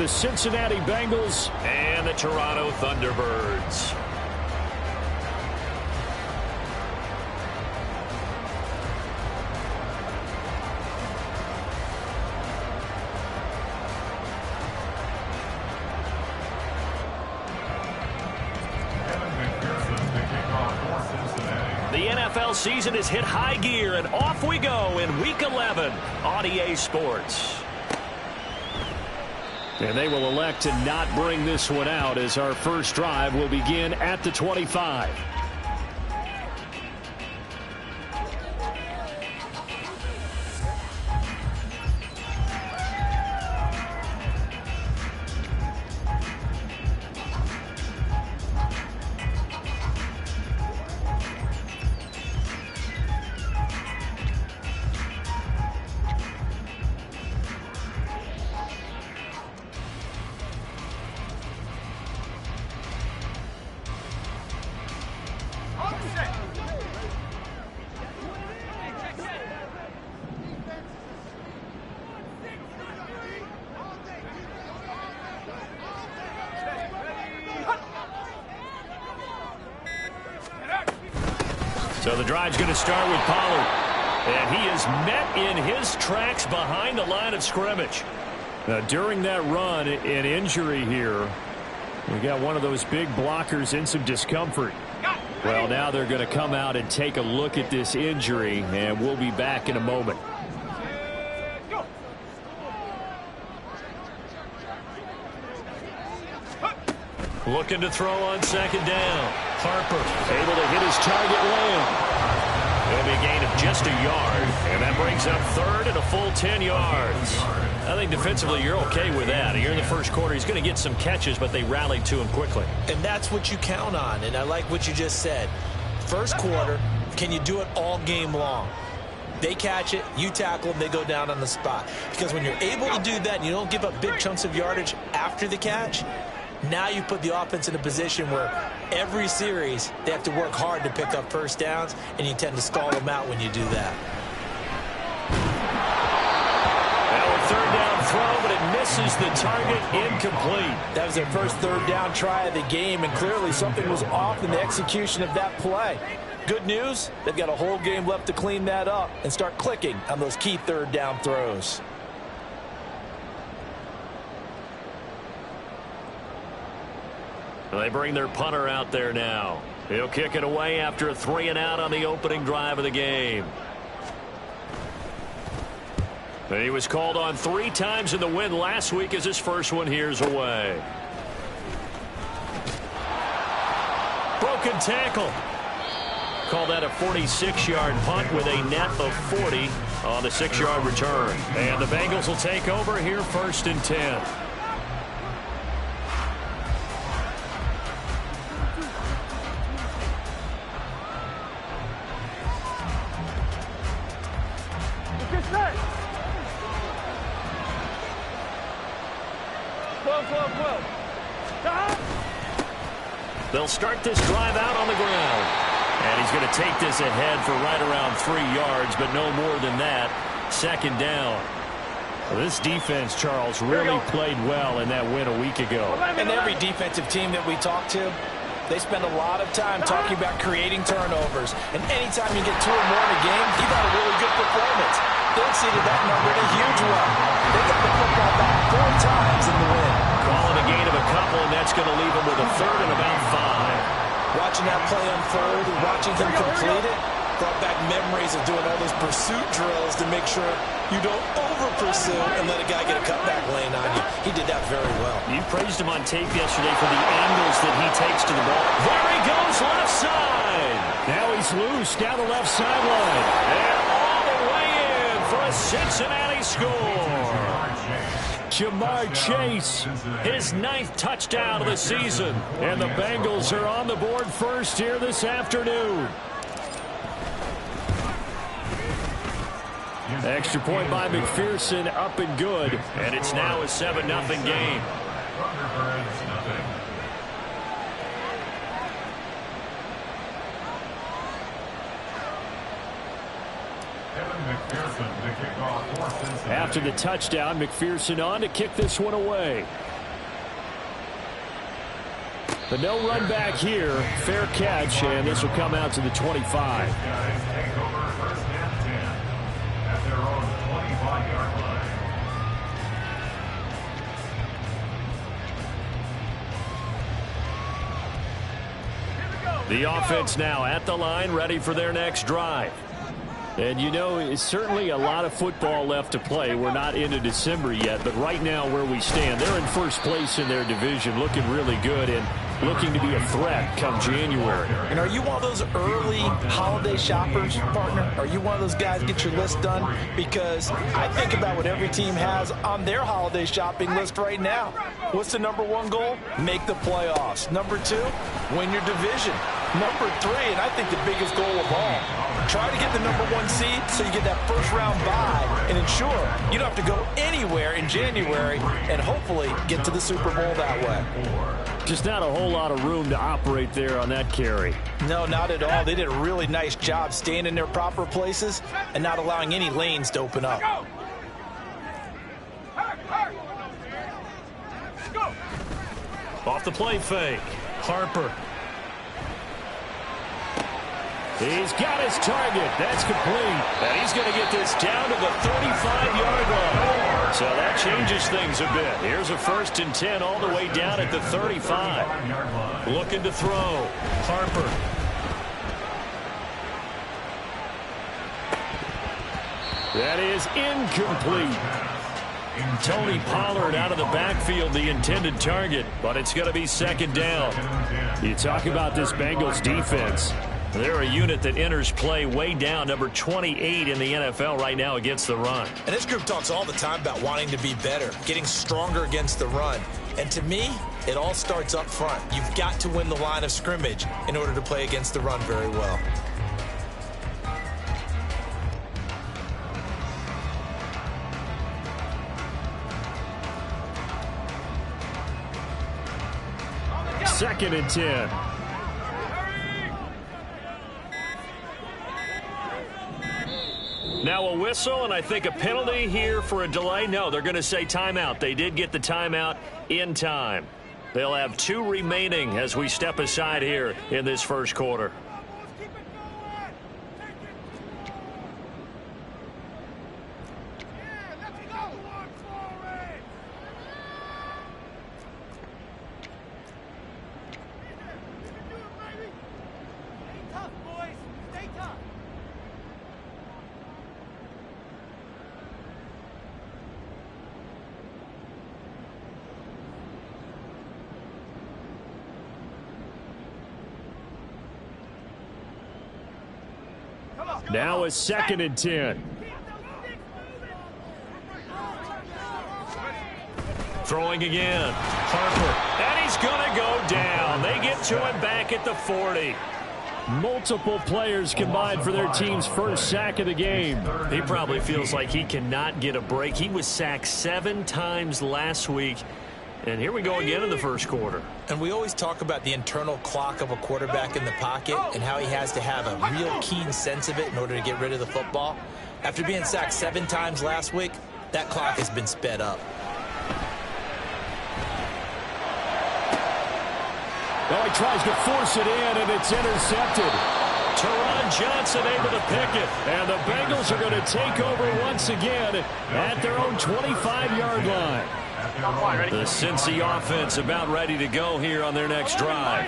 the Cincinnati Bengals and the Toronto Thunderbirds. The NFL season has hit high gear, and off we go in Week 11 on EA Sports. And they will elect to not bring this one out as our first drive will begin at the 25. So the drive's going to start with Pollard. And he is met in his tracks behind the line of scrimmage. Now, during that run, an injury here. We got one of those big blockers in some discomfort. Well, now they're going to come out and take a look at this injury, and we'll be back in a moment. Looking to throw on second down. Harper able to hit his target Lamb. It'll be a gain of just a yard, and that brings up third and a full 10 yards. I think defensively you're okay with that. Here in the first quarter, he's going to get some catches, but they rallied to him quickly. And that's what you count on, and I like what you just said. First quarter, can you do it all game long? They catch it, you tackle them, they go down on the spot. Because when you're able to do that and you don't give up big chunks of yardage after the catch, now you put the offense in a position where every series they have to work hard to pick up first downs, and you tend to stall them out when you do that. Now a third down throw, but it misses the target, incomplete. That was their first third down try of the game, and clearly something was off in the execution of that play. Good news, they've got a whole game left to clean that up and start clicking on those key third down throws. They bring their punter out there now. He'll kick it away after a 3-and-out on the opening drive of the game. He was called on 3 times in the win last week as his first one here's away. Broken tackle. Call that a 46-yard punt with a net of 40 on the 6-yard return. And the Bengals will take over here first and 10. They'll start this drive out on the ground. And he's going to take this ahead for right around 3 yards, but no more than that. Second down. Well, this defense, Charles, really played well in that win a week ago. And every defensive team that we talk to, they spend a lot of time talking about creating turnovers. And anytime you get 2 or more in a game, you've had a really good performance. They exceeded that number in a huge way. They got the football back 4 times in the win. Calling a gain of a couple, and that's going to leave him with a third and about 5. Watching that play unfold and watching him complete it brought back memories of doing all those pursuit drills to make sure you don't over-pursue and let a guy get a cutback lane on you. He did that very well. You praised him on tape yesterday for the angles that he takes to the ball. There he goes, left side. Now he's loose down the left sideline. And all the way in for a Cincinnati score. Jamar Chase, his 9th touchdown of the season. And the Bengals are on the board first here this afternoon. Extra point by McPherson, up and good. And it's now a 7-0 game. After the touchdown, McPherson on to kick this one away. But no run back here. Fair catch, and this will come out to the 25. The offense now at the line, ready for their next drive. And, you know, it's certainly a lot of football left to play. We're not into December yet, but right now where we stand, they're in first place in their division, looking really good and looking to be a threat come January. And are you one of those early holiday shoppers, partner? Are you one of those guys get your list done? Because I think about what every team has on their holiday shopping list right now. What's the #1 goal? Make the playoffs. #2, win your division. #3, and I think the biggest goal of all, try to get the #1 seed so you get that first-round bye and ensure you don't have to go anywhere in January and hopefully get to the Super Bowl that way. Just not a whole lot of room to operate there on that carry. No, not at all. They did a really nice job staying in their proper places and not allowing any lanes to open up. Off the play fake. Harper. He's got his target. That's complete. And he's going to get this down to the 35-yard line. So that changes things a bit. Here's a 1st and 10 all the way down at the 35. Looking to throw. Harper. That is incomplete. Tony Pollard out of the backfield, the intended target, but it's going to be 2nd down. You talk about this Bengals defense. They're a unit that enters play way down, number 28 in the NFL right now against the run. And this group talks all the time about wanting to be better, getting stronger against the run. And to me, it all starts up front. You've got to win the line of scrimmage in order to play against the run very well. Second and 10. Now a whistle, and I think a penalty here for a delay. No, they're going to say timeout. They did get the timeout in time. They'll have 2 remaining as we step aside here in this first quarter. Now a 2nd and 10. Throwing again. Harper. And he's going to go down. They get to him back at the 40. Multiple players combined for their team's first sack of the game. He probably feels like he cannot get a break. He was sacked 7 times last week. And here we go again in the first quarter. And we always talk about the internal clock of a quarterback in the pocket and how he has to have a real keen sense of it in order to get rid of the football. After being sacked 7 times last week, that clock has been sped up. Well, he tries to force it in, and it's intercepted. Teron Johnson able to pick it. And the Bengals are going to take over once again at their own 25-yard line. The Cincy offense about ready to go here on their next drive.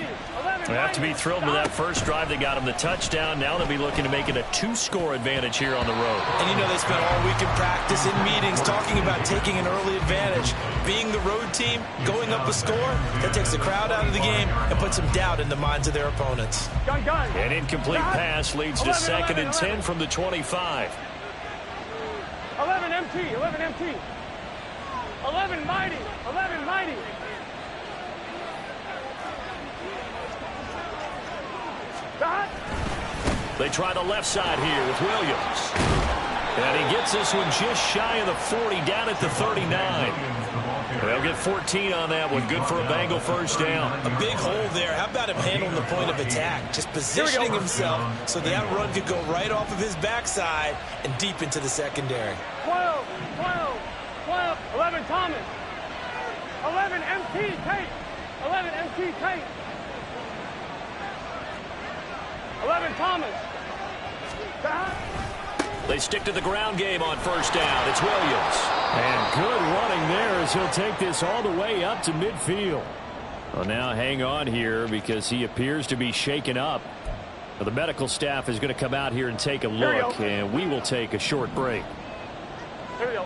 They have to be thrilled with that first drive. They got them the touchdown. Now they'll be looking to make it a 2-score advantage here on the road. And you know they spent all week in practice, in meetings, talking about taking an early advantage. Being the road team, going up a score, that takes the crowd out of the game and puts some doubt in the minds of their opponents. An incomplete pass leads to 2nd and 10 from the 25. 11 MT, 11 MT. 11 mighty, 11 mighty. They try the left side here with Williams. And he gets this one just shy of the 40, down at the 39. They'll get 14 on that one. Good for a Bengal first down. A big hole there. How about him handling the point of attack? Just positioning himself so that run could go right off of his backside and deep into the secondary. 12, 12, 12, 11 Thomas. 11 MT Tate. 11 MT Tate. 11, Thomas. They stick to the ground game on first down. It's Williams. And good running there as he'll take this all the way up to midfield. Well, now hang on here because he appears to be shaken up. Well, the medical staff is going to come out here and take a look, and we will take a short break. Here we go.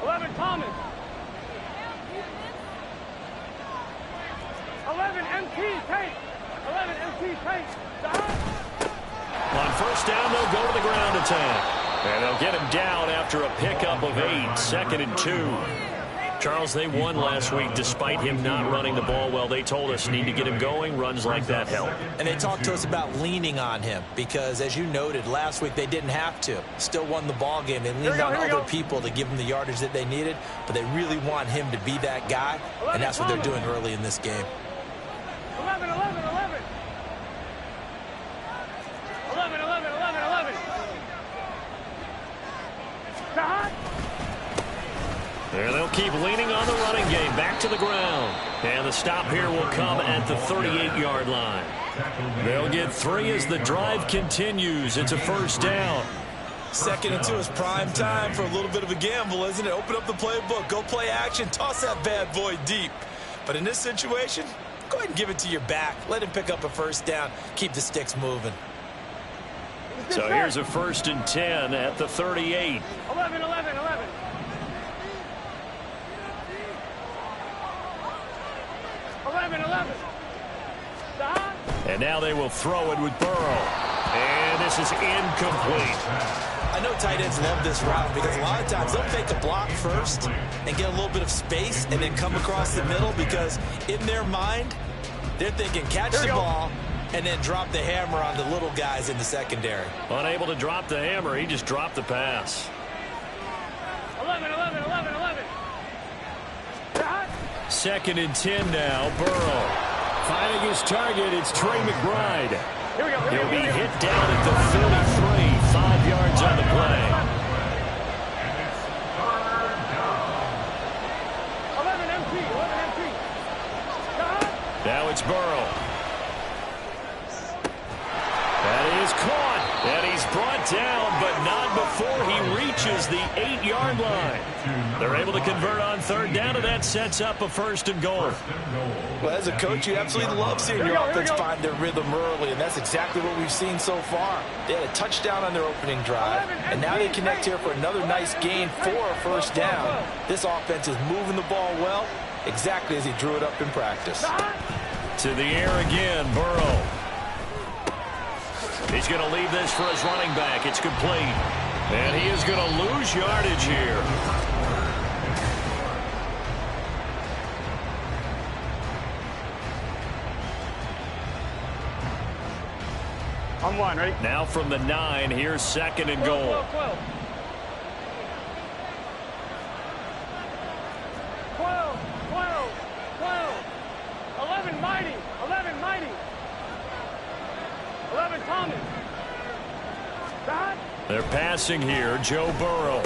11, Thomas. 11, MT, take. 11, MT, take. On first down, they'll go to the ground attack. And they'll get him down after a pickup of 8, 2nd and 2. Charles, they won last week despite him not running the ball well. They told us need to get him going. Runs like that help. And they talked to us about leaning on him because, as you noted, last week they didn't have to. Still won the ball game. They leaned on other people to give them the yardage that they needed, but they really want him to be that guy, and that's what they're doing early in this game. 11, 11, 11. 11, 11, 11, 11. There they'll keep leaning on the running game. Back to the ground. And the stop here will come at the 38-yard line. They'll get 3 as the drive continues. It's a first down. 2nd and 2 is prime time for a little bit of a gamble, isn't it? Open up the playbook. Go play action. Toss that bad boy deep. But in this situation, go ahead and give it to your back. Let him pick up a first down. Keep the sticks moving. So here's a 1st and 10 at the 38. 11, 11, 11. 11, 11. And now they will throw it with Burrow. And this is incomplete. I know tight ends love this route because a lot of times they'll fake a block first and get a little bit of space and then come across the middle because in their mind, they're thinking catch the ball and then drop the hammer on the little guys in the secondary. Unable to drop the hammer, he just dropped the pass. 11, 11, 11, 11. 2nd and 10 now, Burrow. Finding his target, it's Trey McBride. Here we go. He'll be hit down at the 33, 5 yards on the play. 11 MT, 11 MT. Now it's Burrow. That is caught. And he's brought down, but not before he reaches the 8-yard line. They're able to convert on 3rd down, and that sets up a 1st and goal. Well, as a coach, you absolutely love seeing your offense find their rhythm early, and that's exactly what we've seen so far. They had a touchdown on their opening drive, and now they connect here for another nice gain for a 1st down. This offense is moving the ball well, exactly as he drew it up in practice. To the air again, Burrow. He's going to leave this for his running back. It's complete. And he is going to lose yardage here. On 1, ready? Now from the 9, here's 2nd and goal. 12, 12. 12, 12, 12. 11, Mighty. 11, Mighty. 11, Thomas. They're passing here, Joe Burrow.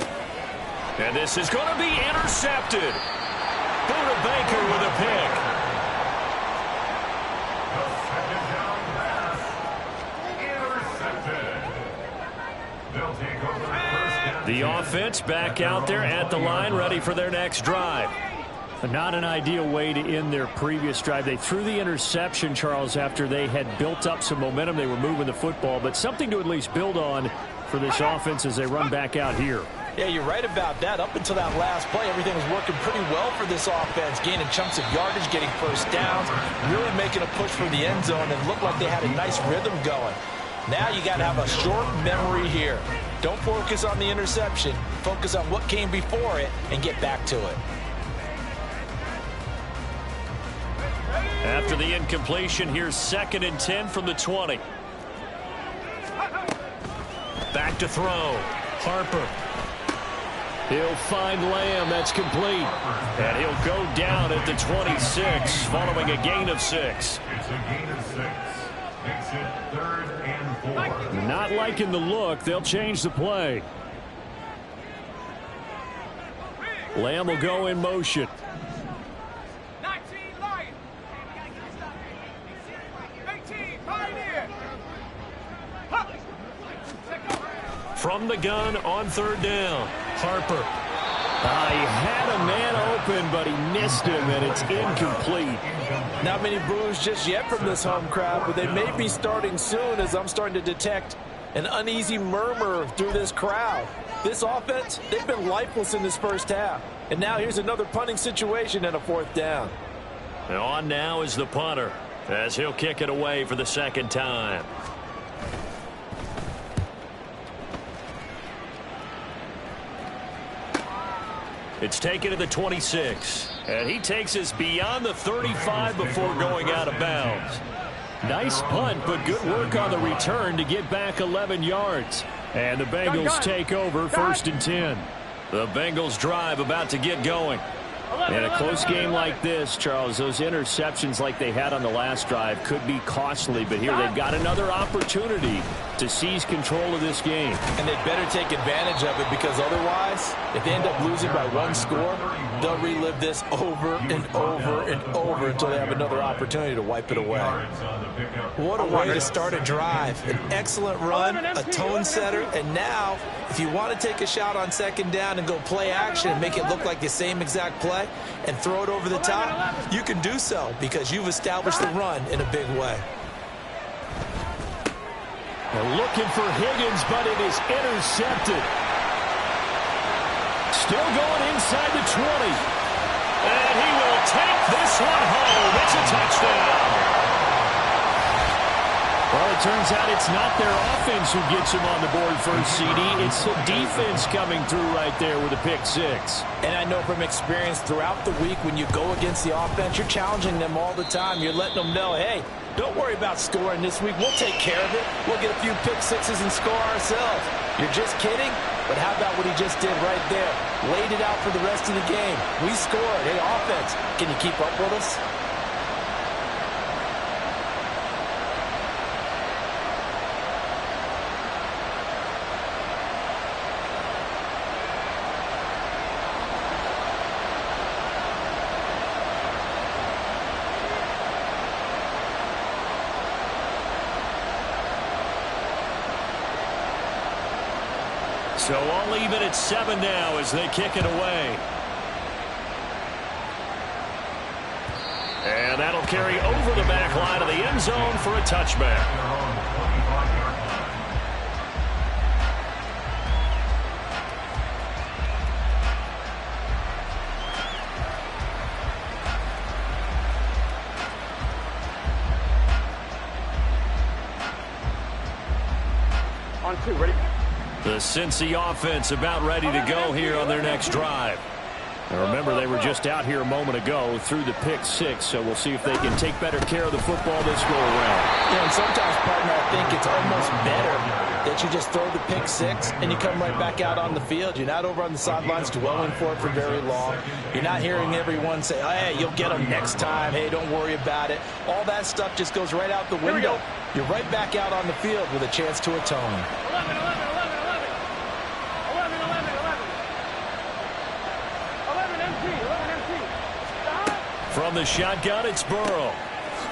And this is going to be intercepted. Buda Baker with a pick. The offense back out there at the line, ready for their next drive. Not an ideal way to end their previous drive. They threw the interception, Charles, after they had built up some momentum. They were moving the football, but something to at least build on for this offense as they run back out here. Yeah, you're right about that. Up until that last play, everything was working pretty well for this offense, gaining chunks of yardage, getting first downs, really making a push for the end zone, and looked like they had a nice rhythm going. Now you got to have a short memory here. Don't focus on the interception. Focus on what came before it and get back to it. After the incompletion, here's 2nd and 10 from the 20. Back to throw. Harper. He'll find Lamb. That's complete. And he'll go down at the 26 following a gain of 6. It's a gain of 6. Makes it 3rd and 4. Not liking the look. They'll change the play. Lamb will go in motion. 19, Lion. 18, Pioneer. from the gun on third down. Harper. He had a man open, but he missed him, and it's incomplete. Not many boos just yet from this home crowd, but they may be starting soon as I'm starting to detect an uneasy murmur through this crowd. This offense, they've been lifeless in this first half. And now here's another punting situation and a fourth down. And on now is the punter as he'll kick it away for the second time. It's taken to the 26. And he takes us beyond the 35 before going out of bounds. Nice punt, but good work on the return to get back 11 yards. And the Bengals take over 1st and 10. The Bengals drive about to get going. In a close game like this, Charles, those interceptions like they had on the last drive could be costly, but here they've got another opportunity to seize control of this game. And they'd better take advantage of it, because otherwise, if they end up losing by one score, they'll relive this over and over and over until they have another opportunity to wipe it away. What a way to start a drive. An excellent run, a tone setter, and now, if you want to take a shot on second down and go play action and make it look like the same exact play and throw it over the top, you can do so because you've established the run in a big way. They're looking for Higgins, but it is intercepted. Still going inside the 20. And he will take this one home. It's a touchdown. Well, it turns out it's not their offense who gets them on the board first, CD. It's the defense coming through right there with a pick six. And I know from experience throughout the week, when you go against the offense, you're challenging them all the time. You're letting them know, hey, don't worry about scoring this week. We'll take care of it. We'll get a few pick sixes and score ourselves. You're just kidding? But how about what he just did right there? Laid it out for the rest of the game. We scored. Hey, offense, can you keep up with us? So all even at 7 now as they kick it away. And that'll carry over the back line of the end zone for a touchback. On 2, ready? The Cincy offense about ready to go here on their next drive. Now remember, they were just out here a moment ago through the pick six, so we'll see if they can take better care of the football this go around. Yeah, and sometimes, partner, I think it's almost better that you just throw the pick six and you come right back out on the field. You're not over on the sidelines dwelling for it for very long. You're not hearing everyone say, oh, hey, you'll get them next time. Hey, don't worry about it. All that stuff just goes right out the window. You're right back out on the field with a chance to atone. 11 empty. Stop. From the shotgun, it's Burrow.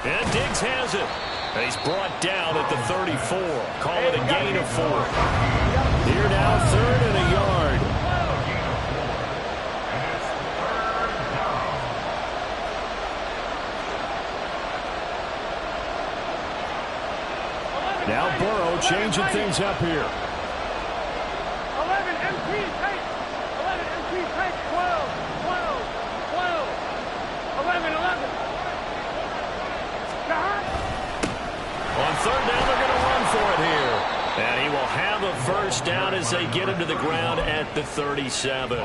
And Diggs has it. And he's brought down at the 34. Call it a gain of 4. Here now, 3rd and a yard. Now Burrow changing things up here. 11 empty. Take. 11 empty. Take. 12. 11. On 3rd down, they're going to run for it here. And he will have a first down as they get him to the ground at the 37.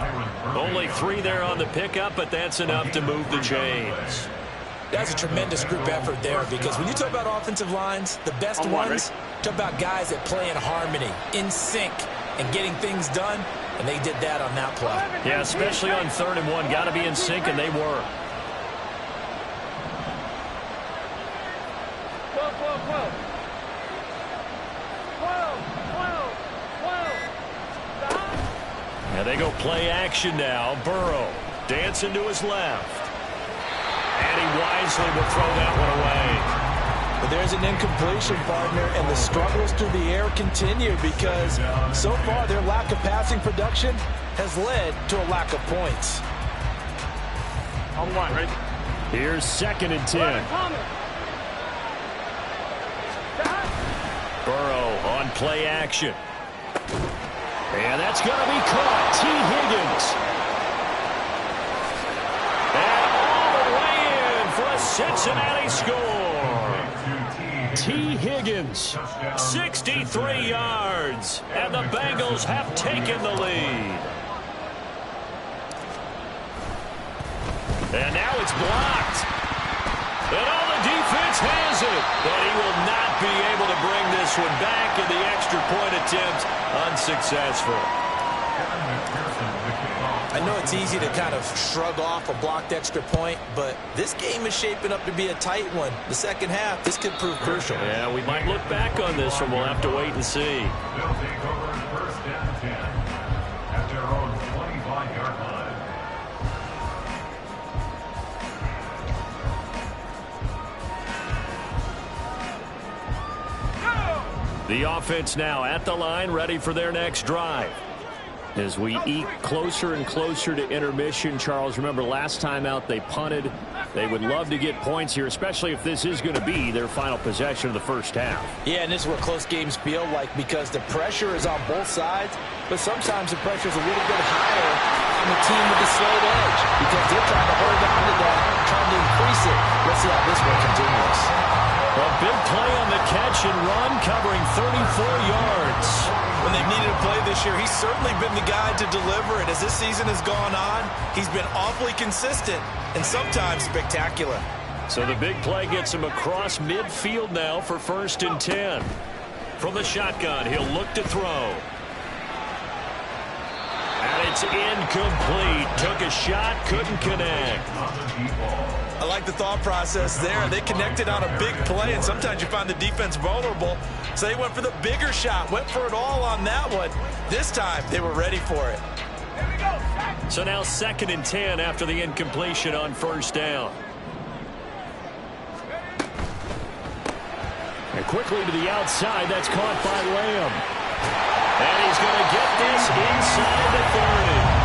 Only 3 there on the pickup, but that's enough to move the chains. That's a tremendous group effort there, because when you talk about offensive lines, the best ones, talk about guys that play in harmony, in sync, and getting things done, and they did that on that play. Yeah, especially on 3rd and 1. Got to be in sync, and they were. 12. Stop. And they go play action now. Burrow dancing to his left. And he wisely will throw that one away. But there's an incompletion, partner, and the struggles through the air continue because so far their lack of passing production has led to a lack of points. On one, ready? Here's 2nd and 10. Burrow on play action. And that's going to be caught. T. Higgins. And all the way in for a Cincinnati score. T. Higgins, 63 yards. And the Bengals have taken the lead. And now it's blocked. And all the defense has it. But he will not be able to bring this one back, and the extra point attempt unsuccessful. I know it's easy to kind of shrug off a blocked extra point, but this game is shaping up to be a tight one. The second half, this could prove crucial. Yeah, we might look back on this one. We'll have to wait and see. They'll take over 1st and 10 at their own 25-yard line. The offense now at the line, ready for their next drive. As we eke closer and closer to intermission, Charles, remember last time out they punted. They would love to get points here, especially if this is going to be their final possession of the first half. Yeah, and this is what close games feel like because the pressure is on both sides, but sometimes the pressure is a little bit higher on the team with the slight edge because they're trying to hold on to that, trying to increase it. Let's see how this one continues. A big play on the catch and run, covering 34 yards. When they've needed a play this year, he's certainly been the guy to deliver it. As this season has gone on, he's been awfully consistent and sometimes spectacular. So the big play gets him across midfield now for 1st and 10. From the shotgun, he'll look to throw. And it's incomplete. Took a shot, couldn't connect. I like the thought process there. They connected on a big play, and sometimes you find the defense vulnerable. So they went for the bigger shot, went for it all on that one. This time, they were ready for it. So now 2nd and 10 after the incompletion on 1st down. And quickly to the outside, that's caught by Lamb. And he's going to get this inside the 30.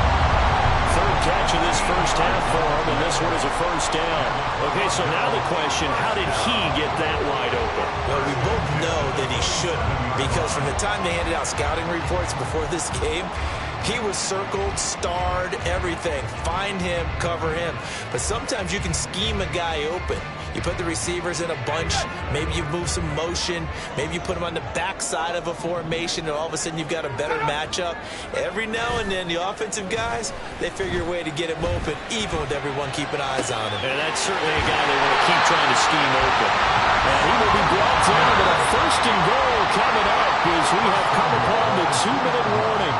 Third catch of this first half for him, and this one is a 1st down. Okay, so now the question, how did he get that wide open? Well, we both know that he shouldn't, because from the time they handed out scouting reports before this game, he was circled, starred, everything. Find him, cover him. But sometimes you can scheme a guy open. You put the receivers in a bunch. Maybe you move some motion. Maybe you put them on the backside of a formation, and all of a sudden you've got a better matchup. Every now and then, the offensive guys, they figure a way to get him open, even with everyone keeping eyes on him. And that's certainly a guy they want to keep trying to scheme open. And he will be brought down with a 1st and goal coming up as we have come upon the 2-minute warning.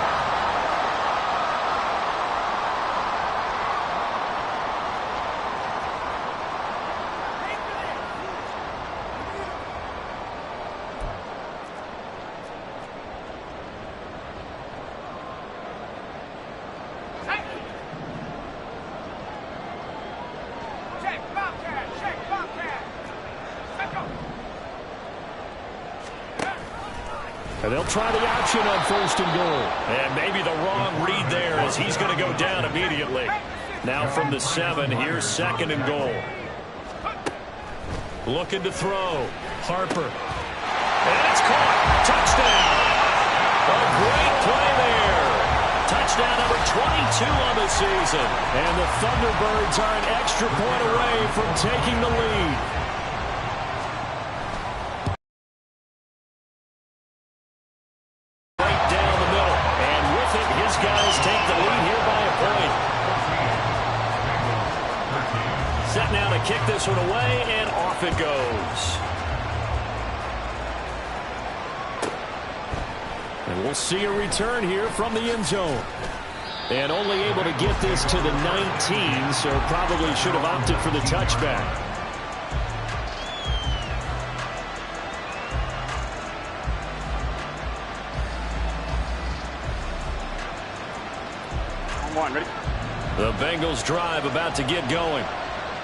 And they'll try the option on 1st and goal. And maybe the wrong read there as he's going to go down immediately. Now from the 7, here's 2nd and goal. Looking to throw. Harper. And it's caught. Touchdown. A great play there. Touchdown number 22 on the season. And the Thunderbirds are an extra point away from taking the lead. Set now to kick this one away, and off it goes. And we'll see a return here from the end zone. And only able to get this to the 19, so probably should have opted for the touchback. On one, ready? The Bengals drive about to get going.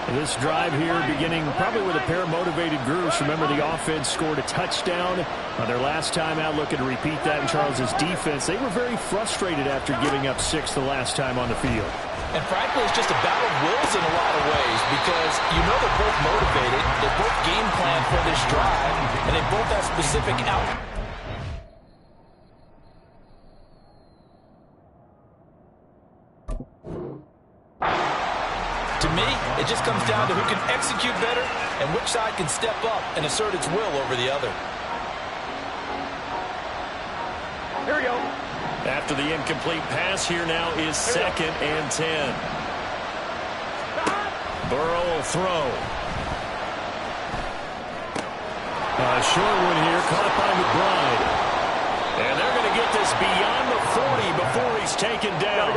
This drive here beginning probably with a pair of motivated groups. Remember, the offense scored a touchdown on their last time out, looking to repeat that in Charles's defense. They were very frustrated after giving up 6 the last time on the field. And frankly, it's just a battle of wills in a lot of ways because you know they're both motivated, they both game plan for this drive, and they both have specific To me, it just comes down to who can execute better and which side can step up and assert its will over the other. Here we go. After the incomplete pass, here now is 2nd and 10. Burrow will throw. A short one here, caught by McBride. And they're going to get this beyond the 40 before he's taken down.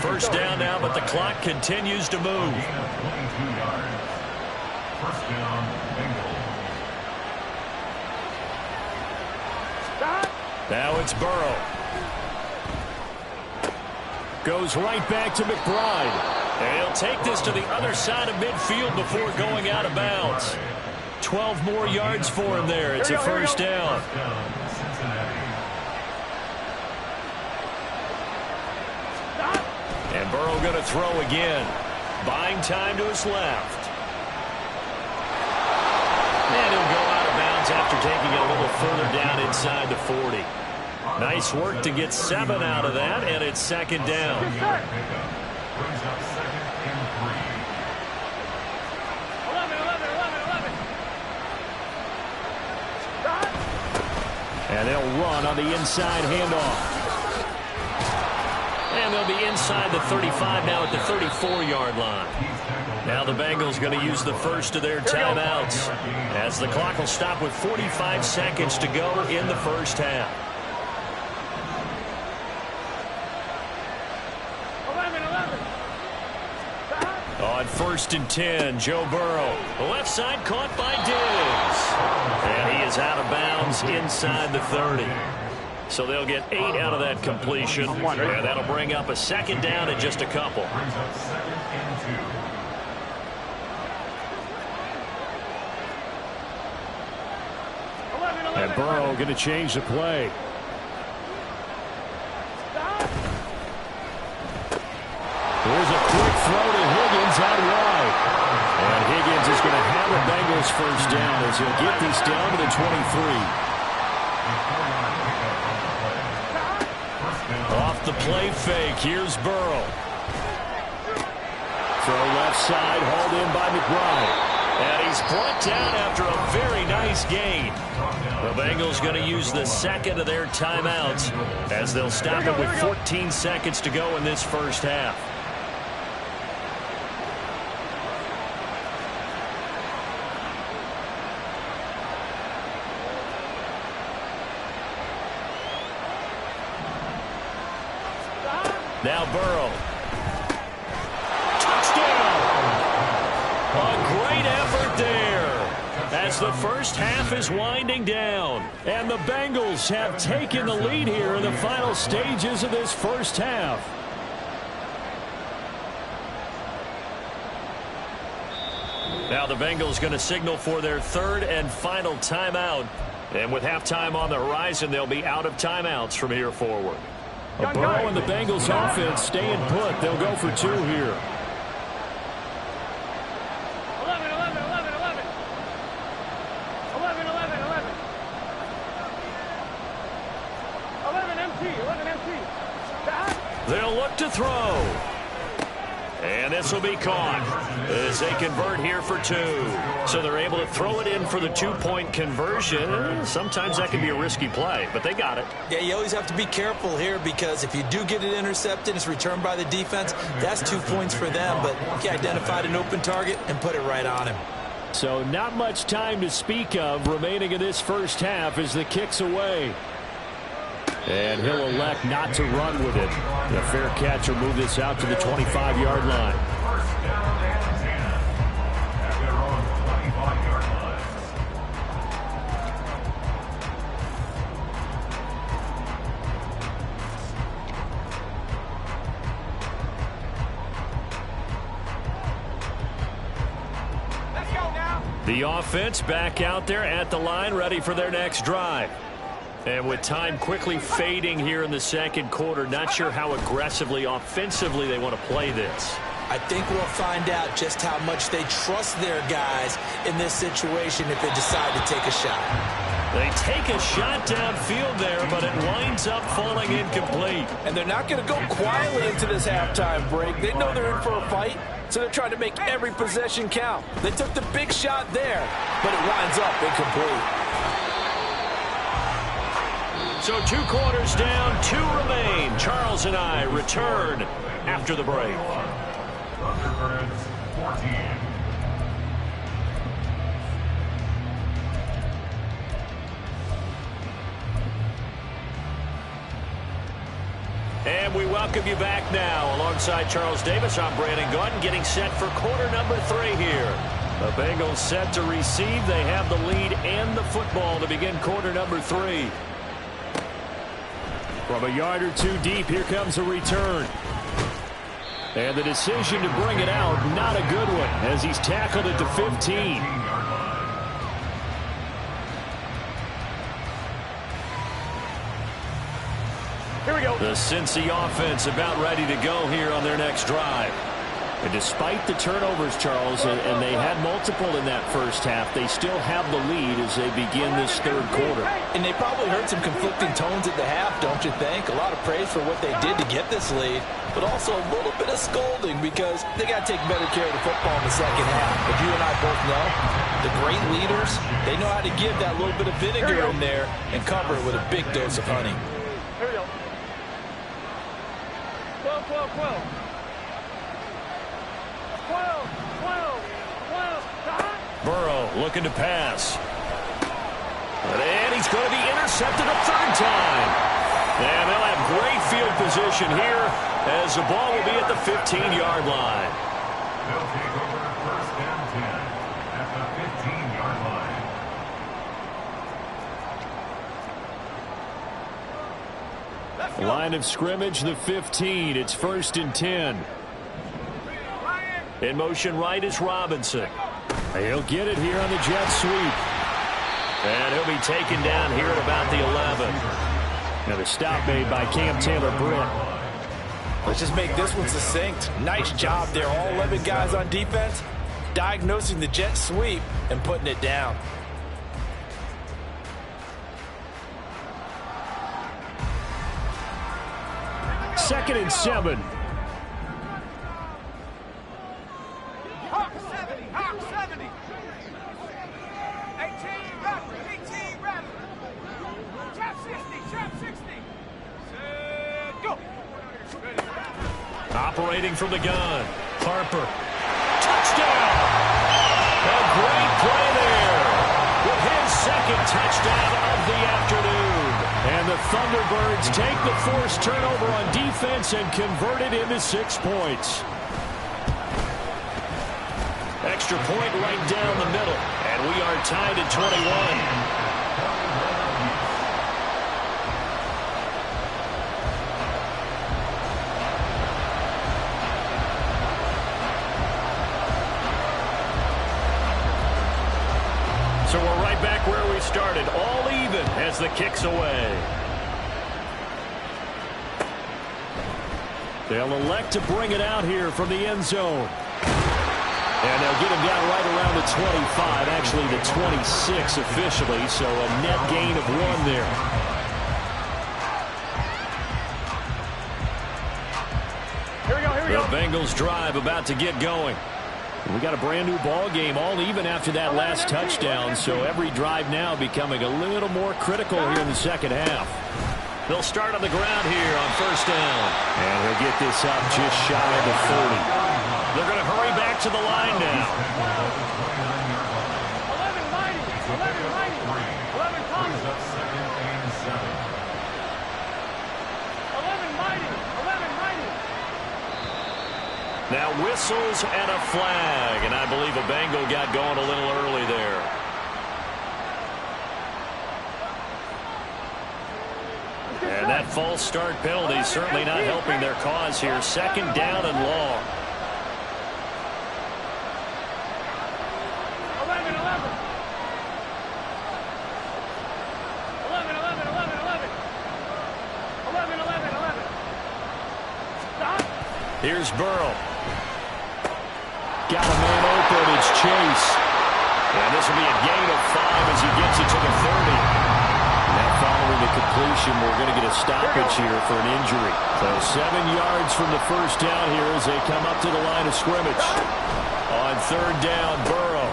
First down now, but the clock continues to move. 22 yards. First down, Bengals. Now it's Burrow. Goes right back to McBride. And he'll take this to the other side of midfield before going out of bounds. 12 more yards for him there. It's a first down. And Burrow going to throw again. Buying time to his left. And he'll go out of bounds after taking it a little further down inside the 40. Nice work to get 7 out of that, and it's 2nd down. Brings up 2nd and 3. 11. And they'll run on the inside handoff. And they'll be inside the 35 now at the 34-yard line. Now the Bengals going to use the first of their timeouts as the clock will stop with 45 seconds to go in the first half. 11. On 1st and 10, Joe Burrow. The left side caught by Diggs. And he is out of bounds inside the 30. So they'll get 8 out of that completion. And that'll bring up a 2nd down in just a couple. Brings up 2nd and 2. And Burrow going to change the play. Here's a quick throw to Higgins out wide. And Higgins is going to have the Bengals first down as he'll get this down to the 23. Off the play fake, here's Burrow. Throw left side, hauled in by McBride. And he's brought down after a very nice gain. The Bengals going to use the 2nd of their timeouts as they'll stop it with 14 seconds to go in this first half. Now Burrow. Touchdown! A great effort there as the first half is winding down. And the Bengals have taken the lead here in the final stages of this first half. Now the Bengals going to signal for their 3rd and final timeout. And with halftime on the horizon, they'll be out of timeouts from here forward. Burrow and the Bengals offense staying put. They'll go for 2 here. 11. 11 MT. They'll look to throw. And this will be caught as they convert here for 2. So they're able to throw it in for the 2-point conversion. Sometimes that can be a risky play, but they got it. Yeah, you always have to be careful here because if you do get it intercepted, it's returned by the defense. That's 2 points for them, but he identified an open target and put it right on him. So not much time to speak of remaining in this first half as the kick's away. And he'll elect not to run with it. The fair catch will move this out to the 25-yard line. First down and 10 at their own 25-yard line. The offense back out there at the line, ready for their next drive. And with time quickly fading here in the second quarter, not sure how aggressively, offensively they want to play this. I think we'll find out just how much they trust their guys in this situation if they decide to take a shot. They take a shot downfield there, but it winds up falling incomplete. And they're not going to go quietly into this halftime break. They know they're in for a fight, so they're trying to make every possession count. They took the big shot there, but it winds up incomplete. So 2 quarters down, 2 remain. Charles and I return after the break. Thunderbirds 14. And we welcome you back now. Alongside Charles Davis, I'm Brandon Gaudin, getting set for quarter number 3 here. The Bengals set to receive. They have the lead and the football to begin quarter number 3. From a yard or 2 deep, here comes a return. And the decision to bring it out, not a good one, as he's tackled at the 15. Here we go. The Cincy offense about ready to go here on their next drive. And despite the turnovers, Charles, and they had multiple in that first half, they still have the lead as they begin this third quarter. And they probably heard some conflicting tones at the half, don't you think? A lot of praise for what they did to get this lead, but also a little bit of scolding because they got to take better care of the football in the second half. But you and I both know the great leaders, they know how to give that little bit of vinegar in there and cover it with a big dose of honey. Here we go. 12, 12, 12. 12, 12, 12. Burrow looking to pass. And he's going to be intercepted a third time. And they'll have great field position here as the ball will be at the 15-yard line. They'll take over first and 10 at the 15-yard line. Line of scrimmage, the 15. It's first and 10. In motion right is Robinson. He'll get it here on the jet sweep. And he'll be taken down here at about the 11. Now the stop made by Cam Taylor-Britt. Let's just make this one succinct. Nice job there, all 11 guys on defense, diagnosing the jet sweep and putting it down. Second and 7. Hawk 70, Hawk 70. 18 rapid, 18 rapid. Trap 60, trap 60. Set, go. Operating from the gun. Harper. Touchdown! A great play there with his second touchdown of the afternoon. And the Thunderbirds take the forced turnover on defense and convert it into 6 points. Extra point right down the middle. And we are tied at 21. So we're right back where we started, all even as the kick's away. They'll elect to bring it out here from the end zone. And they'll get him down right around the 25, actually the 26 officially, so a net gain of 1 there. Here we go, here we go. The Bengals drive about to get going. We got a brand new ball game, all even after that last touchdown, so every drive now becoming a little more critical here in the second half. They'll start on the ground here on first down. And he'll get this up just shy of the 40. They're going to hurry back to the line now. 11 mighty, 11 mighty, 11 Thomas. 11 mighty, 11 mighty. Now whistles and a flag, and I believe a Bengal got going a little early there. And that false start penalty is certainly not helping their cause here. Second down and long. 11, 11. Here's Burrow. Got a man open. It's Chase. And this will be a gain of 5 as he gets it to the 30. Now following the completion, we're going to get a stoppage here for an injury. So 7 yards from the first down here as they come up to the line of scrimmage. On third down, Burrow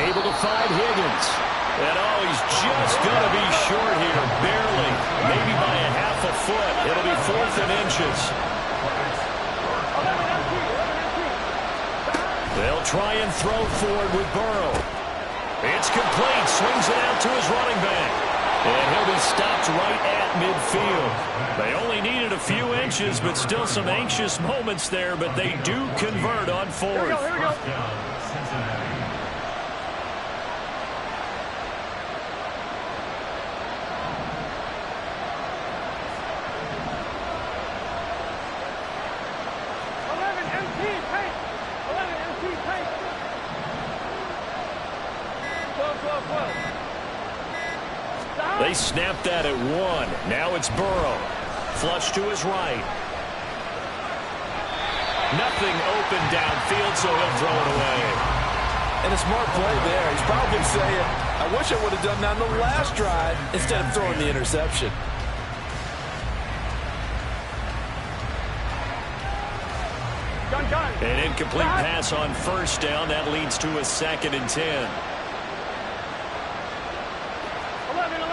able to find Higgins. And he's just going to be short here, barely, maybe by a half a foot. It'll be 4th and inches. They'll try and throw forward with Burrow. It's complete, swings it out to his running back. And he'll be stopped right at midfield. They only needed a few inches, but still some anxious moments there, but they do convert on 4th. Here we go. Cincinnati. 11 MT paint. 11 MT paint. 12. They snapped that at 1. Now it's Burrow. Flush to his right. Nothing open downfield, so he'll throw it away. And a smart play there. He's probably saying, I wish I would have done that on the last drive instead of throwing the interception. Gun. An incomplete pass on first down. That leads to a 2nd and 10. 11.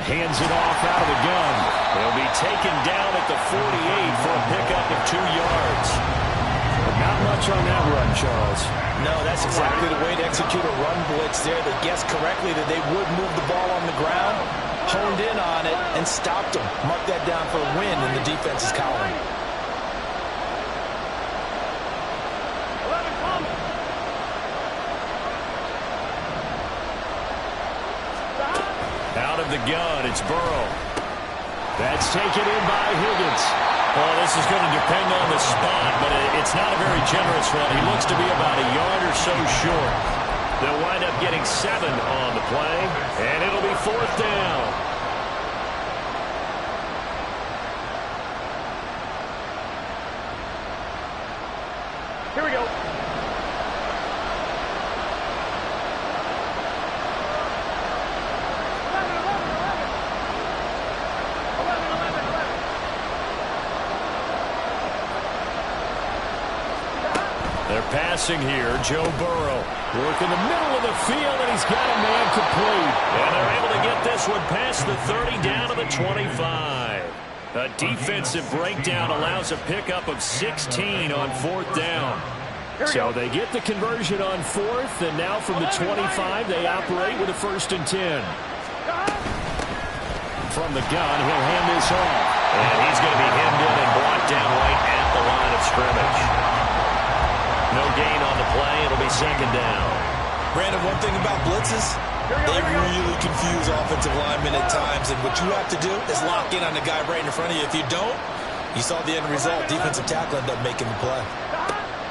Hands it off out of the gun. He'll be taken down at the 48 for a pickup of 2 yards. Not much on that run, Charles. No, that's exactly the way to execute a run blitz there. They guessed correctly that they would move the ball on the ground, honed in on it, and stopped them. Mark that down for a win in the defense's column. 11 coming. Out of the gun, it's Burrow. That's taken in by Higgins. Well, this is going to depend on the spot, but it's not a very generous one. He looks to be about a yard or so short. They'll wind up getting 7 on the play, and it'll be 4th down. Here we go. 11. They're passing here. Joe Burrow working the middle of the field, and he's got a man complete. And they're able to get this one past the 30 down to the 25. A defensive breakdown allows a pickup of 16 on 4th down. So they get the conversion on 4th, and now from the 25, they operate with a 1st and 10. From the gun, he'll hand this off. And he's going to be hemmed in and brought down right at the line of scrimmage. No gain on the play. It'll be 2nd down. Brandon, one thing about blitzes, they really confuse offensive linemen at times, and what you have to do is lock in on the guy right in front of you. If you don't, you saw the end result. Defensive tackle ended up making the play.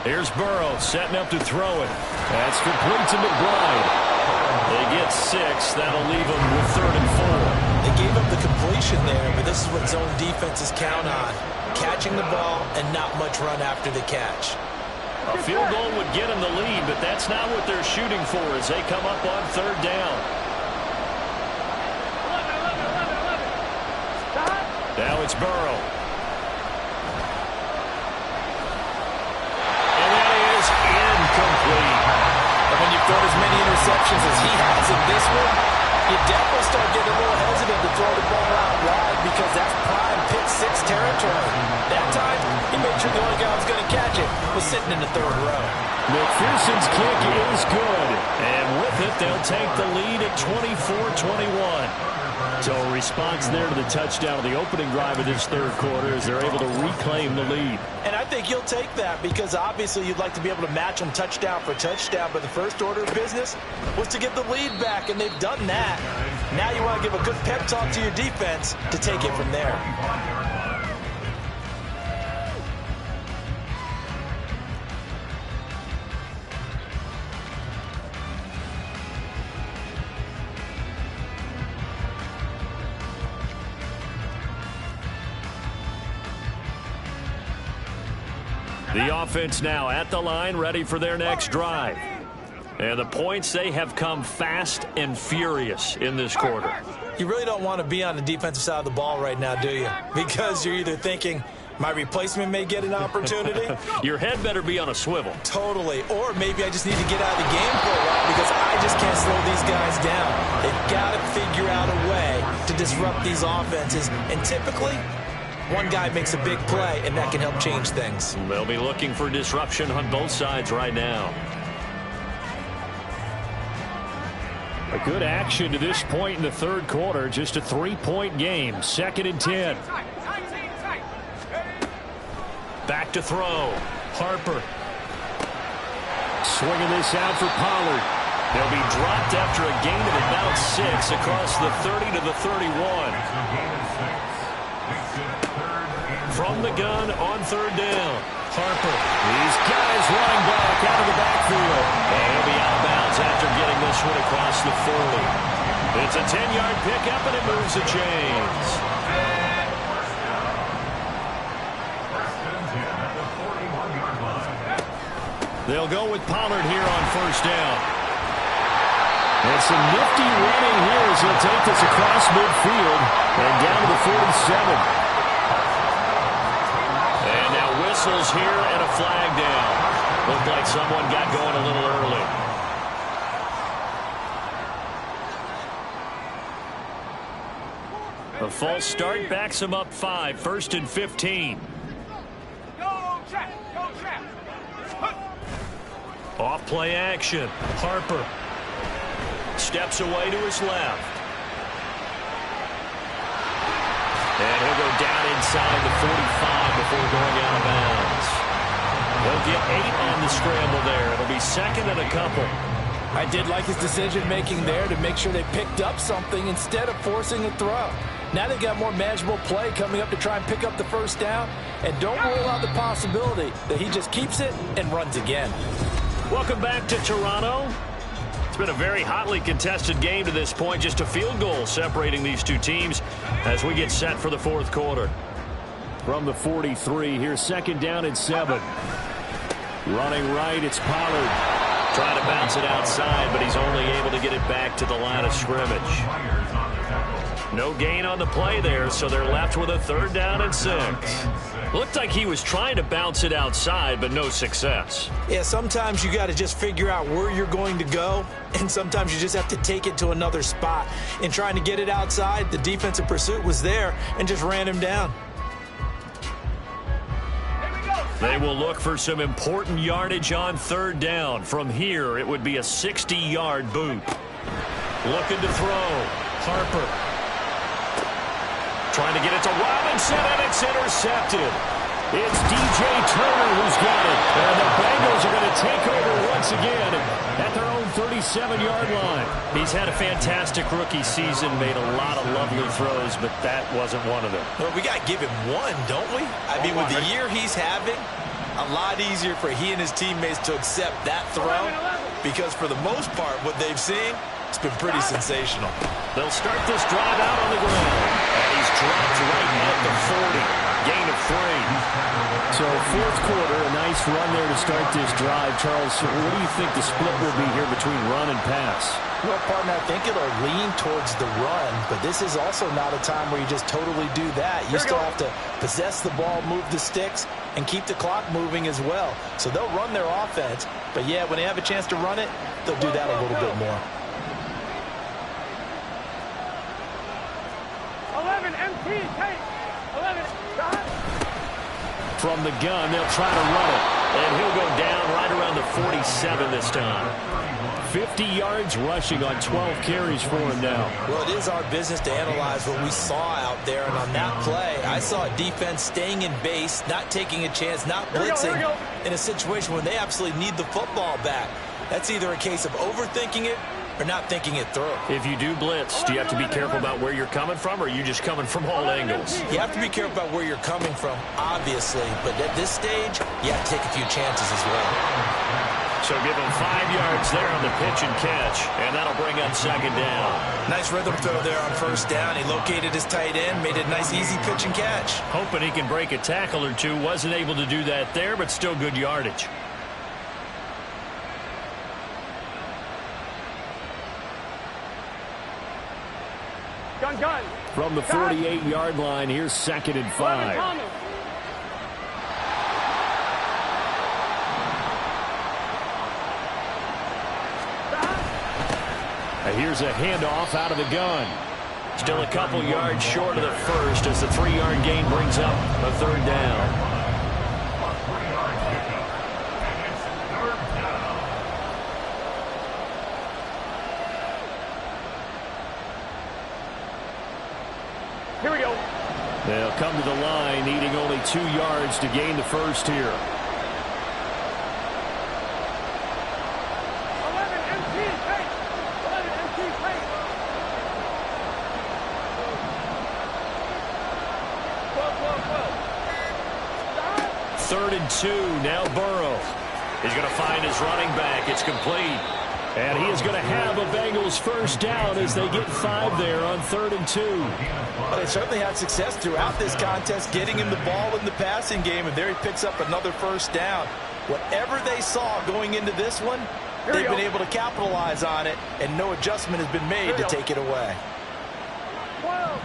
Here's Burrow setting up to throw it. That's complete to McBride. They get 6. That'll leave them with 3rd and 4. They gave up the completion there, but this is what zone defenses count on. Catching the ball and not much run after the catch. A field goal would get them the lead, but that's not what they're shooting for as they come up on 3rd down. 11. Now it's Burrow. And that is incomplete. And when you've thrown as many interceptions as he has in this one, you definitely start getting a little hesitant to throw the ball out wide because that's prime pick 6 territory. That time, he made sure the only guy who was going to catch it was sitting in the 3rd row. McPherson's kick is good. And with it, they'll take the lead at 24-21. So a response there to the touchdown of the opening drive of this 3rd quarter as they're able to reclaim the lead. And I think you'll take that because obviously you'd like to be able to match them touchdown for touchdown, but the first order of business was to get the lead back, and they've done that. Now you want to give a good pep talk to your defense to take it from there. The offense now at the line, ready for their next drive. And the points, they have come fast and furious in this quarter. You really don't want to be on the defensive side of the ball right now, do you? Because you're either thinking, my replacement may get an opportunity. Your head better be on a swivel. Totally. Or maybe I just need to get out of the game for a while because I just can't slow these guys down. They've got to figure out a way to disrupt these offenses. And typically, one guy makes a big play, and that can help change things. They'll be looking for disruption on both sides right now. A good action to this point in the third quarter. Just a 3-point game. 2nd and 10. Back to throw. Harper. Swinging this out for Pollard. They'll be dropped after a gain of about 6 across the 30 to the 31. From the gun on 3rd down. Harper. These guys running back out of the backfield. And he'll be out of bounds after getting this one across the 40. It's a 10-yard pickup, and it moves the chains. They'll go with Pollard here on 1st down. And some nifty running here as he'll take this across midfield and down to the 47. And now whistles here and a flag down. Looked like someone got going a little early. A false start backs him up 5. 1st and 15. Go, Jack! Go, Jack! Off play action. Harper steps away to his left. And he'll go down inside the 45 before going out of bounds. They'll get 8 on the scramble there. It'll be 2nd and a couple. I did like his decision-making there to make sure they picked up something instead of forcing a throw. Now they've got more manageable play coming up to try and pick up the 1st down. And don't rule out the possibility that he just keeps it and runs again. Welcome back to Toronto. It's been a very hotly contested game to this point. Just a field goal separating these two teams as we get set for the 4th quarter. From the 43, here's 2nd down and 7. Running right, it's Pollard. Trying to bounce it outside, but he's only able to get it back to the line of scrimmage. No gain on the play there, so they're left with a 3rd down and 6. Looked like he was trying to bounce it outside, but no success. Yeah, sometimes you got to just figure out where you're going to go, and sometimes you just have to take it to another spot. In trying to get it outside, the defensive pursuit was there and just ran him down. They will look for some important yardage on 3rd down. From here, it would be a 60-yard boot. Looking to throw. Harper. Trying to get it to Robinson, and it's intercepted. It's DJ Turner who's got it. And the Bengals are going to take over once again at their own 37-yard line. He's had a fantastic rookie season, made a lot of lovely throws, but that wasn't one of them. Well, we got to give him one, don't we? I mean, with the year he's having, a lot easier for he and his teammates to accept that throw because for the most part, what they've seen, it's been pretty sensational. They'll start this drive out on the ground. And he's dropped right at the 40. Gain of 3. So 4th quarter, a nice run there to start this drive. Charles, what do you think the split will be here between run and pass? Well, partner, I think it'll lean towards the run, but this is also not a time where you just totally do that. You still have to possess the ball, move the sticks, and keep the clock moving as well. So they'll run their offense, but yeah, when they have a chance to run it, they'll do that a little bit more. 11, MT, take. 11, shot. From the gun, they'll try to run it. And he'll go down right around the 47 this time. 50 yards rushing on 12 carries for him now. Well, it is our business to analyze what we saw out there. And on that play, I saw a defense staying in base, not taking a chance, not blitzing in a situation where they absolutely need the football back. That's either a case of overthinking it or not thinking it through. If you do blitz, do you have to be careful about where you're coming from, or are you just coming from all angles? You have to be careful about where you're coming from, obviously. But at this stage, you have to take a few chances as well. So give him 5 yards there on the pitch and catch, and that'll bring up second down. Nice rhythm throw there on first down. He located his tight end, made it a nice, easy pitch and catch. Hoping he can break a tackle or two. Wasn't able to do that there, but still good yardage. Gun. From the 48-yard line, here's 2nd and 5. Here's a handoff out of the gun. Still a couple yards short of the first as the 3-yard gain brings up a 3rd down. Here we go. They'll come to the line, needing only 2 yards to gain the first here. 11 MT pace. 11 MT pace. 12. 3rd and 2. Now Burrow. He's going to find his running back. It's complete. And he is going to have a Bengals first down as they get 5 there on 3rd and 2. Well, they certainly had success throughout this contest, getting him the ball in the passing game, and there he picks up another first down. Whatever they saw going into this one, they've been able to capitalize on it, and no adjustment has been made to take it away. 12.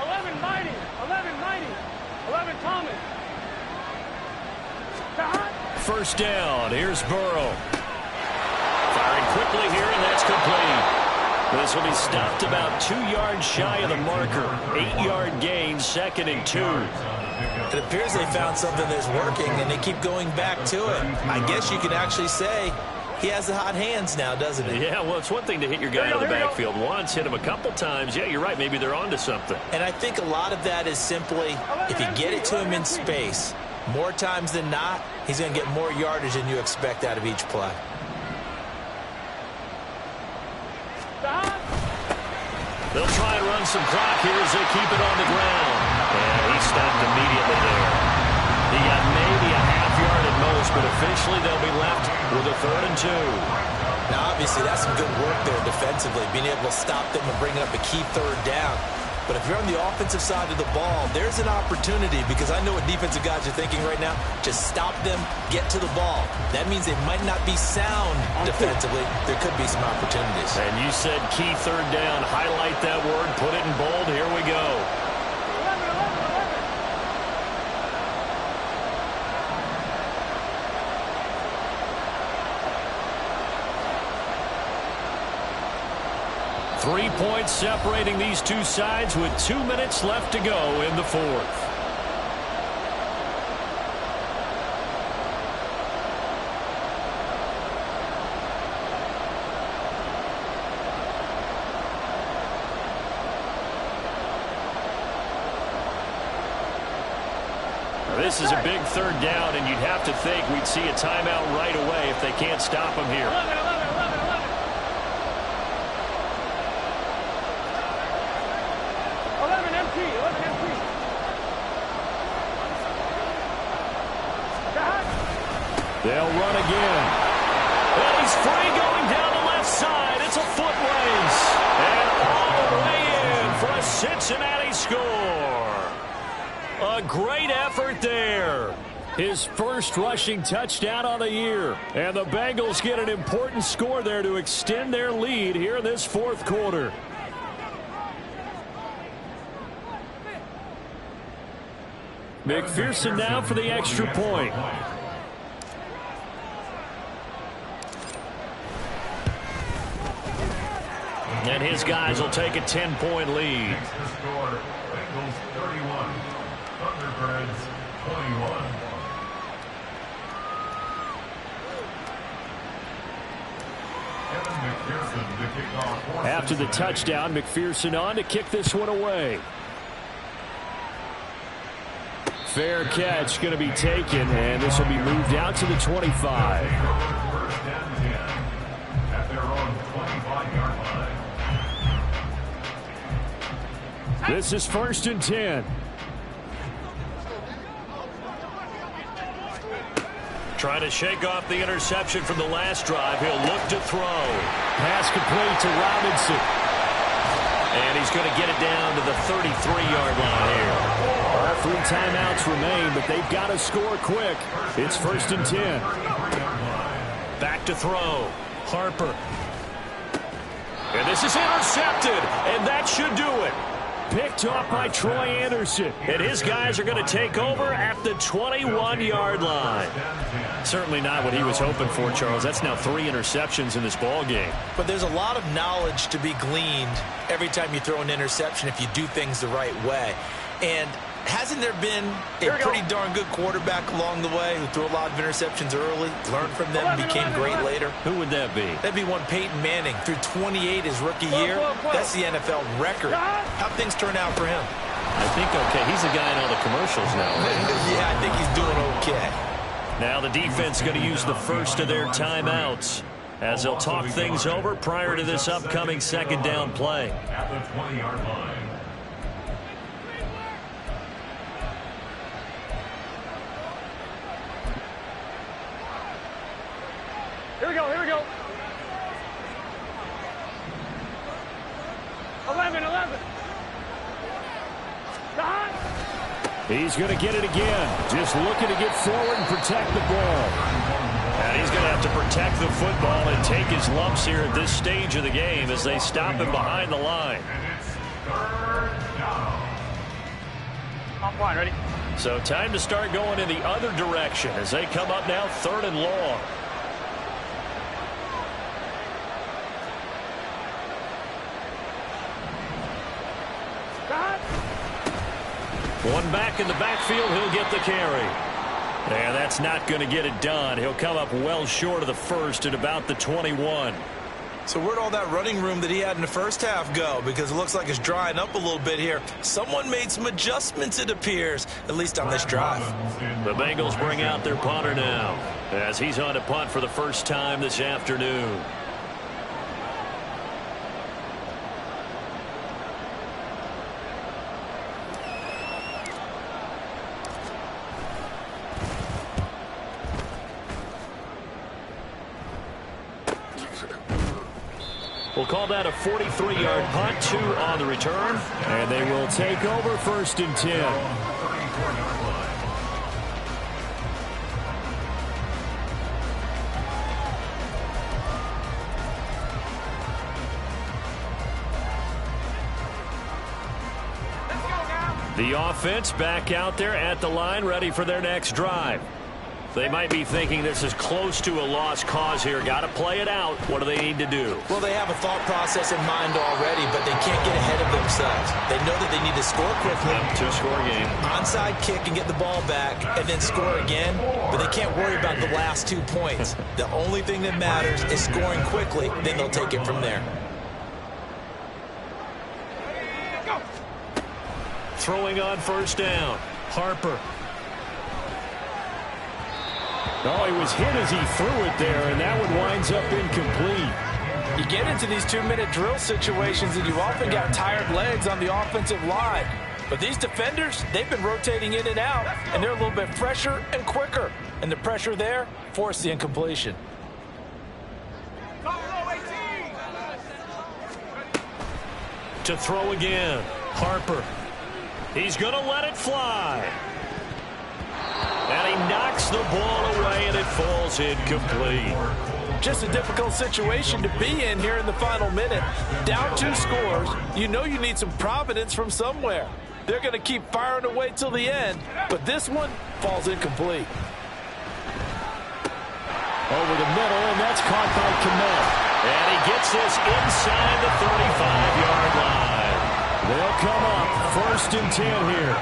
11 mighty. 11 Thomas. First down. Here's Burrow. Firing quickly here, and that's complete. This will be stopped about 2 yards shy of the marker. 8-yard gain, 2nd and 2. It appears they found something that's working, and they keep going back to it. I guess you could actually say he has the hot hands now, doesn't he? Yeah, well, it's one thing to hit your guy out of the backfield once, hit him a couple times. Yeah, you're right. Maybe they're onto something. And I think a lot of that is simply if you get it to him in space, more times than not, he's going to get more yardage than you expect out of each play. They'll try and run some clock here as they keep it on the ground. And he stopped immediately there. He got maybe a half yard at most, but officially they'll be left with a 3rd and 2. Now, obviously, that's some good work there defensively, being able to stop them and bring up a key 3rd down. But if you're on the offensive side of the ball, there's an opportunity, because I know what defensive guys are thinking right now. Just stop them, get to the ball. That means they might not be sound defensively. There could be some opportunities. And you said key 3rd down. Highlight that word. Put it in bold. Here we go. 3 points separating these two sides with 2 minutes left to go in the 4th. Now, this is a big 3rd down, and you'd have to think we'd see a timeout right away if they can't stop them here. 11 MT. They'll run again. And he's free going down the left side. It's a foot race. And all the way in for a Cincinnati score. A great effort there. His first rushing touchdown on the year. And the Bengals get an important score there to extend their lead here in this 4th quarter. McPherson now for the extra point. And his guys will take a 10-point lead. Extra score, Bengals 31, Thunderbirds 21. Kevin McPherson to kick off. After the touchdown, McPherson on to kick this one away. Fair catch going to be taken, and this will be moved out to the 25. First and 10 at their own 25-yard line. This is 1st and 10. Trying to shake off the interception from the last drive. He'll look to throw. Pass complete to Robinson. And he's going to get it down to the 33-yard line here. All 3 timeouts remain, but they've got to score quick. It's 1st and 10. Back to throw. Harper. And this is intercepted, and that should do it. Picked off by Troy Anderson. And his guys are going to take over at the 21-yard line. Certainly not what he was hoping for, Charles. That's now 3 interceptions in this ball game. But there's a lot of knowledge to be gleaned every time you throw an interception if you do things the right way. And hasn't there been a pretty darn good quarterback along the way who threw a lot of interceptions early, learned from them, and became great later? Who would that be? That'd be one Peyton Manning. Threw 28 his rookie year. That's the NFL record. How'd things turn out for him? I think okay. He's the guy in all the commercials now, right? Yeah, I think he's doing okay. Now the defense going to use the first of their timeouts as they'll talk things over prior to this upcoming 2nd down play. At the 20-yard line. Here we go, here we go. 11. He's going to get it again. Just looking to get forward and protect the ball. And he's going to have to protect the football and take his lumps here at this stage of the game as they stop him behind the line. And it's 3rd down. Top line, ready? So time to start going in the other direction as they come up now 3rd and long. One back in the backfield, he'll get the carry. And that's not going to get it done. He'll come up well short of the first at about the 21. So where'd all that running room that he had in the first half go? Because it looks like it's drying up a little bit here. Someone made some adjustments, it appears, at least on this drive. The Bengals bring out their punter now as he's on to punt for the first time this afternoon. We'll call that a 43-yard punt, 2 on the return. And they will take over 1st and 10. The offense back out there at the line, ready for their next drive. They might be thinking this is close to a lost cause here. Got to play it out. What do they need to do? Well, they have a thought process in mind already, but they can't get ahead of themselves. They know that they need to score quickly. 2-score game. Onside kick and get the ball back and then score again, but they can't worry about the last 2 points. The only thing that matters is scoring quickly, then they'll take it from there. Throwing on 1st down. Harper. Oh, he was hit as he threw it there, and that one winds up incomplete. You get into these 2-minute drill situations, and you've often got tired legs on the offensive line. But these defenders, they've been rotating in and out, and they're a little bit fresher and quicker. And the pressure there forced the incompletion. To throw again. Harper. He's going to let it fly. And he knocks the ball away, and it falls incomplete. Just a difficult situation to be in here in the final minute. Down 2 scores, you know you need some providence from somewhere. They're going to keep firing away till the end, but this one falls incomplete. Over the middle, and that's caught by Kmet. And he gets this inside the 35-yard line. They'll come up 1st and 10 here.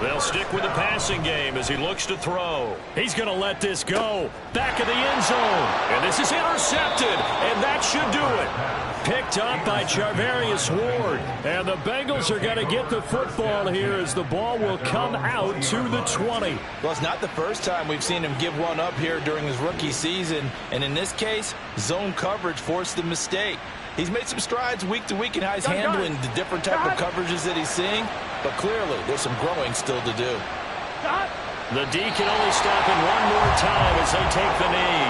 They'll stick with the passing game as he looks to throw. He's going to let this go. Back of the end zone. And this is intercepted. And that should do it. Picked up by Charvarius Ward. And the Bengals are going to get the football here as the ball will come out to the 20. Well, it's not the first time we've seen him give one up here during his rookie season. And in this case, zone coverage forced the mistake. He's made some strides week to week in how he's handling the different type of coverages that he's seeing. But clearly, there's some growing still to do. The D can only stop it one more time as they take the knee.